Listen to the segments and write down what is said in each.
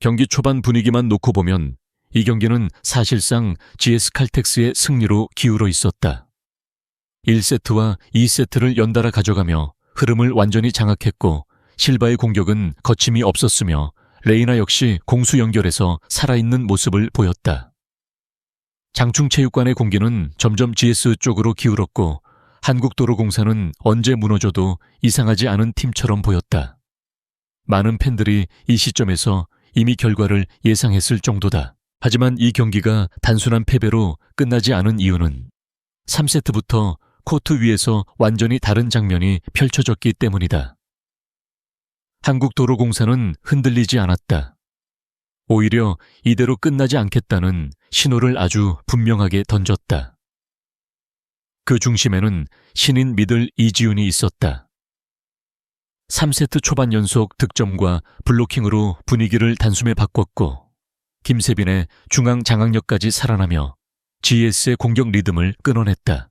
경기 초반 분위기만 놓고 보면 이 경기는 사실상 GS 칼텍스의 승리로 기울어 있었다. 1세트와 2세트를 연달아 가져가며 흐름을 완전히 장악했고 실바의 공격은 거침이 없었으며 레이나 역시 공수 연결에서 살아있는 모습을 보였다. 장충체육관의 공기는 점점 GS 쪽으로 기울었고 한국도로공사는 언제 무너져도 이상하지 않은 팀처럼 보였다. 많은 팬들이 이 시점에서 이미 결과를 예상했을 정도다. 하지만 이 경기가 단순한 패배로 끝나지 않은 이유는 3세트부터 코트 위에서 완전히 다른 장면이 펼쳐졌기 때문이다. 한국도로공사는 흔들리지 않았다. 오히려 이대로 끝나지 않겠다는 신호를 아주 분명하게 던졌다. 그 중심에는 신인 미들 이지훈이 있었다. 3세트 초반 연속 득점과 블로킹으로 분위기를 단숨에 바꿨고 김세빈의 중앙 장악력까지 살아나며 GS의 공격 리듬을 끊어냈다.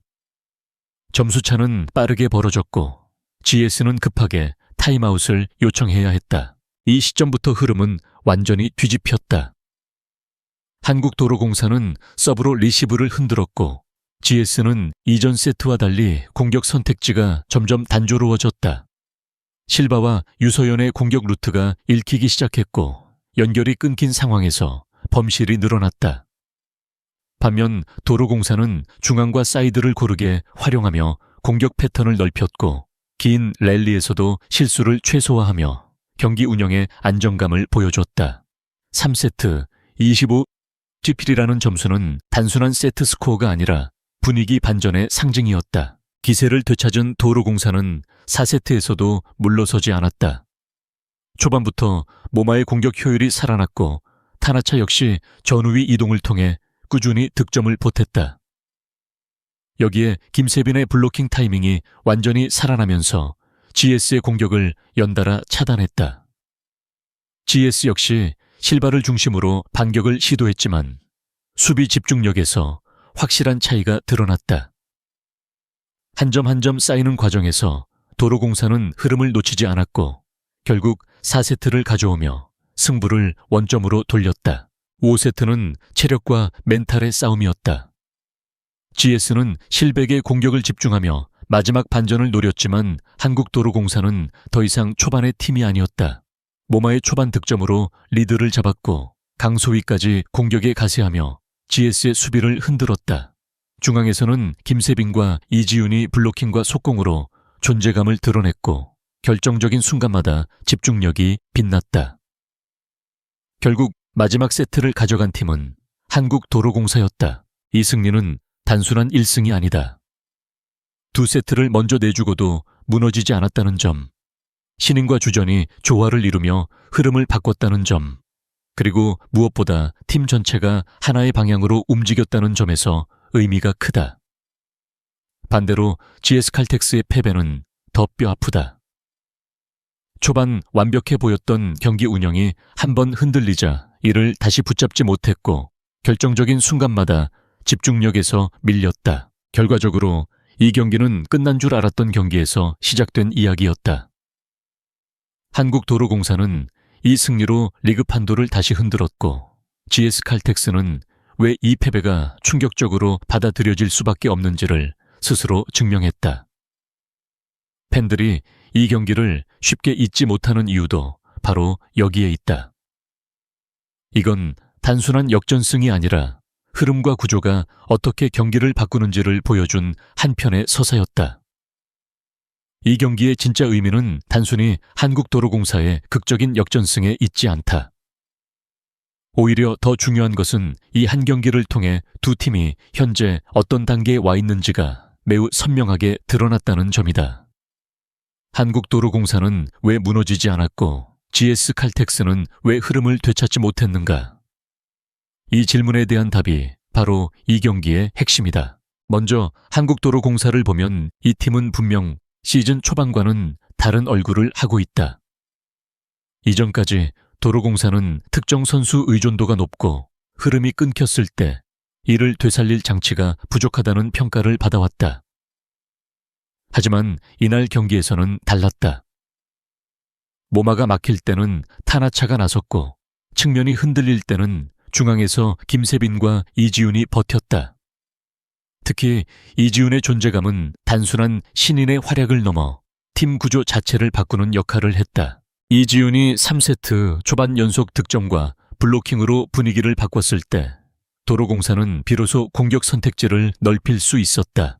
점수차는 빠르게 벌어졌고 GS는 급하게 타임아웃을 요청해야 했다. 이 시점부터 흐름은 완전히 뒤집혔다. 한국도로공사는 서브로 리시브를 흔들었고 GS는 이전 세트와 달리 공격 선택지가 점점 단조로워졌다. 실바와 유서연의 공격 루트가 읽히기 시작했고 연결이 끊긴 상황에서 범실이 늘어났다. 반면 도로공사는 중앙과 사이드를 고르게 활용하며 공격 패턴을 넓혔고 긴 랠리에서도 실수를 최소화하며 경기 운영의 안정감을 보여줬다. 3세트 25-17이라는 점수는 단순한 세트 스코어가 아니라 분위기 반전의 상징이었다. 기세를 되찾은 도로공사는 4세트에서도 물러서지 않았다. 초반부터 모마의 공격 효율이 살아났고 타나차 역시 전후위 이동을 통해 꾸준히 득점을 보탰다. 여기에 김세빈의 블로킹 타이밍이 완전히 살아나면서 GS의 공격을 연달아 차단했다. GS 역시 실바를 중심으로 반격을 시도했지만 수비 집중력에서 확실한 차이가 드러났다. 한 점 한 점 쌓이는 과정에서 도로공사는 흐름을 놓치지 않았고 결국 4세트를 가져오며 승부를 원점으로 돌렸다. 5세트는 체력과 멘탈의 싸움이었다. GS는 실백의 공격을 집중하며 마지막 반전을 노렸지만 한국도로공사는 더 이상 초반의 팀이 아니었다. 모마의 초반 득점으로 리드를 잡았고 강소희까지 공격에 가세하며 GS의 수비를 흔들었다. 중앙에서는 김세빈과 이지훈이 블로킹과 속공으로 존재감을 드러냈고 결정적인 순간마다 집중력이 빛났다. 결국 마지막 세트를 가져간 팀은 한국도로공사였다. 이 승리는 단순한 1승이 아니다. 2세트를 먼저 내주고도 무너지지 않았다는 점, 신인과 주전이 조화를 이루며 흐름을 바꿨다는 점, 그리고 무엇보다 팀 전체가 하나의 방향으로 움직였다는 점에서 의미가 크다. 반대로 GS 칼텍스의 패배는 더 뼈아프다. 초반 완벽해 보였던 경기 운영이 한번 흔들리자 이를 다시 붙잡지 못했고 결정적인 순간마다 집중력에서 밀렸다. 결과적으로 이 경기는 끝난 줄 알았던 경기에서 시작된 이야기였다. 한국도로공사는 이 승리로 리그 판도를 다시 흔들었고 GS 칼텍스는 왜 이 패배가 충격적으로 받아들여질 수밖에 없는지를 스스로 증명했다. 팬들이 이 경기를 쉽게 잊지 못하는 이유도 바로 여기에 있다. 이건 단순한 역전승이 아니라 흐름과 구조가 어떻게 경기를 바꾸는지를 보여준 한 편의 서사였다. 이 경기의 진짜 의미는 단순히 한국도로공사의 극적인 역전승에 있지 않다. 오히려 더 중요한 것은 이 한 경기를 통해 두 팀이 현재 어떤 단계에 와 있는지가 매우 선명하게 드러났다는 점이다. 한국도로공사는 왜 무너지지 않았고 GS 칼텍스는 왜 흐름을 되찾지 못했는가? 이 질문에 대한 답이 바로 이 경기의 핵심이다. 먼저 한국도로공사를 보면 이 팀은 분명 시즌 초반과는 다른 얼굴을 하고 있다. 이전까지 도로공사는 특정 선수 의존도가 높고 흐름이 끊겼을 때 이를 되살릴 장치가 부족하다는 평가를 받아왔다. 하지만 이날 경기에서는 달랐다. 모마가 막힐 때는 타나차가 나섰고 측면이 흔들릴 때는 중앙에서 김세빈과 이지훈이 버텼다. 특히 이지훈의 존재감은 단순한 신인의 활약을 넘어 팀 구조 자체를 바꾸는 역할을 했다. 이지훈이 3세트 초반 연속 득점과 블로킹으로 분위기를 바꿨을 때 도로공사는 비로소 공격 선택지를 넓힐 수 있었다.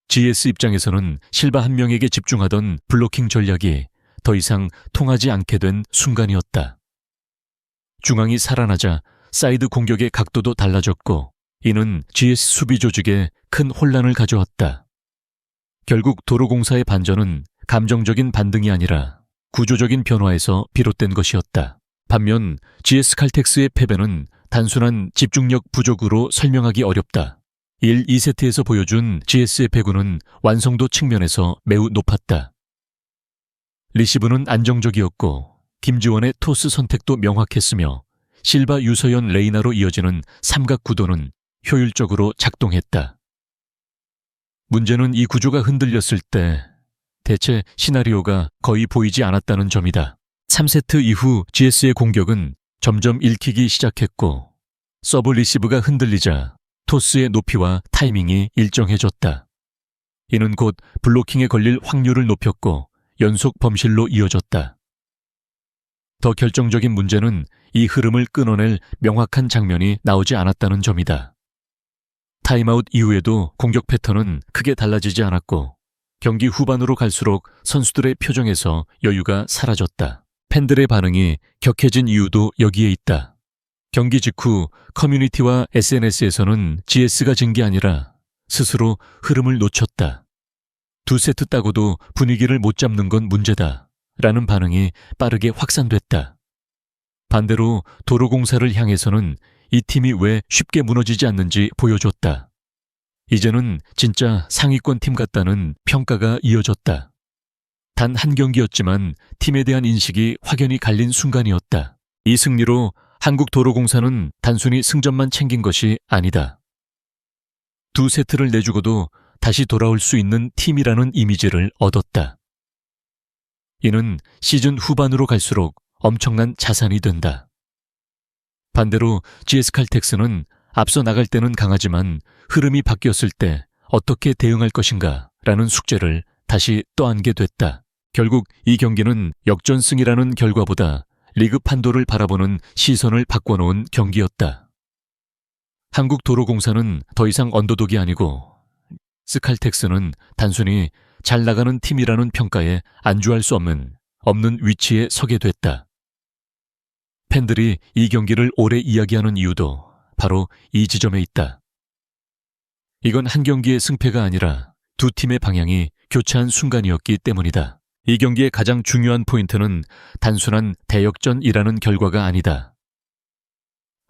GS 입장에서는 실바 한 명에게 집중하던 블로킹 전략이 더 이상 통하지 않게 된 순간이었다. 중앙이 살아나자 사이드 공격의 각도도 달라졌고 이는 GS 수비 조직에 큰 혼란을 가져왔다. 결국 도로공사의 반전은 감정적인 반등이 아니라 구조적인 변화에서 비롯된 것이었다. 반면 GS 칼텍스의 패배는 단순한 집중력 부족으로 설명하기 어렵다. 1, 2세트에서 보여준 GS의 배구는 완성도 측면에서 매우 높았다. 리시브는 안정적이었고 김지원의 토스 선택도 명확했으며 실바, 유서연, 레이나로 이어지는 삼각 구도는 효율적으로 작동했다. 문제는 이 구조가 흔들렸을 때 대체 시나리오가 거의 보이지 않았다는 점이다. 3세트 이후 GS의 공격은 점점 읽히기 시작했고 서브 리시브가 흔들리자 토스의 높이와 타이밍이 일정해졌다. 이는 곧 블로킹에 걸릴 확률을 높였고 연속 범실로 이어졌다. 더 결정적인 문제는 이 흐름을 끊어낼 명확한 장면이 나오지 않았다는 점이다. 타임아웃 이후에도 공격 패턴은 크게 달라지지 않았고 경기 후반으로 갈수록 선수들의 표정에서 여유가 사라졌다. 팬들의 반응이 격해진 이유도 여기에 있다. 경기 직후 커뮤니티와 SNS에서는 GS가 진 게 아니라 스스로 흐름을 놓쳤다. 2세트 따고도 분위기를 못 잡는 건 문제다. 라는 반응이 빠르게 확산됐다. 반대로 도로공사를 향해서는 이 팀이 왜 쉽게 무너지지 않는지 보여줬다. 이제는 진짜 상위권 팀 같다는 평가가 이어졌다. 단 한 경기였지만 팀에 대한 인식이 확연히 갈린 순간이었다. 이 승리로 한국도로공사는 단순히 승점만 챙긴 것이 아니다. 2세트를 내주고도 다시 돌아올 수 있는 팀이라는 이미지를 얻었다. 이는 시즌 후반으로 갈수록 엄청난 자산이 된다. 반대로 GS 칼텍스는 앞서 나갈 때는 강하지만 흐름이 바뀌었을 때 어떻게 대응할 것인가 라는 숙제를 다시 떠안게 됐다. 결국 이 경기는 역전승이라는 결과보다 리그 판도를 바라보는 시선을 바꿔놓은 경기였다. 한국도로공사는 더 이상 언더독이 아니고 스칼텍스는 단순히 잘 나가는 팀이라는 평가에 안주할 수 없는 위치에 서게 됐다. 팬들이 이 경기를 오래 이야기하는 이유도 바로 이 지점에 있다. 이건 한 경기의 승패가 아니라 두 팀의 방향이 교차한 순간이었기 때문이다. 이 경기의 가장 중요한 포인트는 단순한 대역전이라는 결과가 아니다.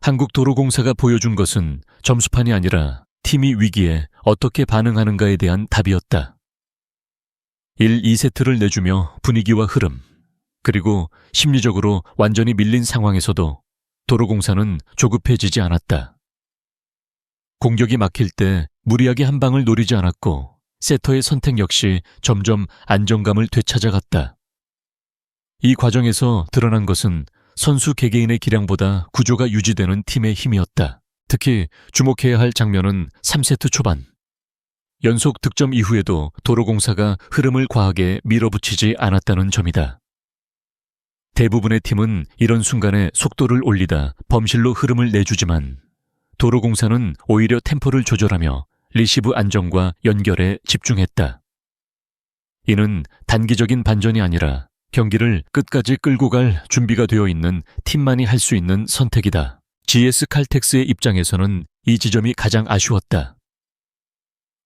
한국도로공사가 보여준 것은 점수판이 아니라 팀이 위기에 어떻게 반응하는가에 대한 답이었다. 1, 2세트를 내주며 분위기와 흐름, 그리고 심리적으로 완전히 밀린 상황에서도 도로공사는 조급해지지 않았다. 공격이 막힐 때 무리하게 한 방을 노리지 않았고 세터의 선택 역시 점점 안정감을 되찾아갔다. 이 과정에서 드러난 것은 선수 개개인의 기량보다 구조가 유지되는 팀의 힘이었다. 특히 주목해야 할 장면은 3세트 초반. 연속 득점 이후에도 도로공사가 흐름을 과하게 밀어붙이지 않았다는 점이다. 대부분의 팀은 이런 순간에 속도를 올리다 범실로 흐름을 내주지만 도로공사는 오히려 템포를 조절하며 리시브 안정과 연결에 집중했다. 이는 단기적인 반전이 아니라 경기를 끝까지 끌고 갈 준비가 되어 있는 팀만이 할 수 있는 선택이다. GS 칼텍스의 입장에서는 이 지점이 가장 아쉬웠다.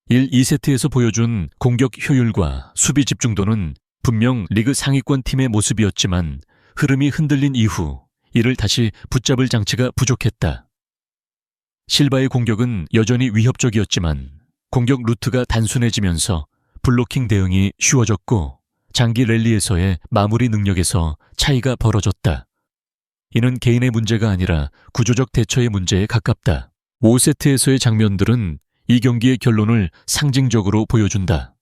1, 2세트에서 보여준 공격 효율과 수비 집중도는 분명 리그 상위권 팀의 모습이었지만 흐름이 흔들린 이후 이를 다시 붙잡을 장치가 부족했다. 실바의 공격은 여전히 위협적이었지만 공격 루트가 단순해지면서 블로킹 대응이 쉬워졌고 장기 랠리에서의 마무리 능력에서 차이가 벌어졌다. 이는 개인의 문제가 아니라 구조적 대처의 문제에 가깝다. 5세트에서의 장면들은 이 경기의 결론을 상징적으로 보여준다.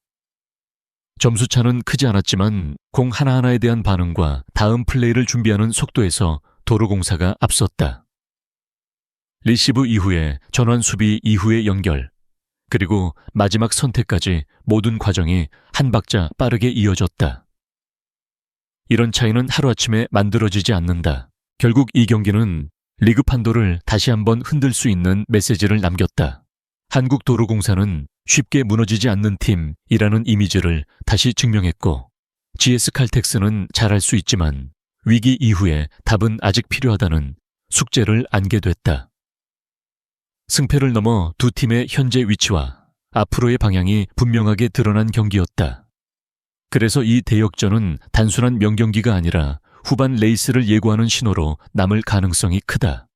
점수차는 크지 않았지만 공 하나하나에 대한 반응과 다음 플레이를 준비하는 속도에서 도로공사가 앞섰다. 리시브 이후에 전환 수비 이후의 연결, 그리고 마지막 선택까지 모든 과정이 한 박자 빠르게 이어졌다. 이런 차이는 하루아침에 만들어지지 않는다. 결국 이 경기는 리그 판도를 다시 한번 흔들 수 있는 메시지를 남겼다. 한국도로공사는 쉽게 무너지지 않는 팀이라는 이미지를 다시 증명했고, GS칼텍스는 잘할 수 있지만 위기 이후에 답은 아직 필요하다는 숙제를 안게 됐다. 승패를 넘어 두 팀의 현재 위치와 앞으로의 방향이 분명하게 드러난 경기였다. 그래서 이 대역전은 단순한 명경기가 아니라 후반 레이스를 예고하는 신호로 남을 가능성이 크다.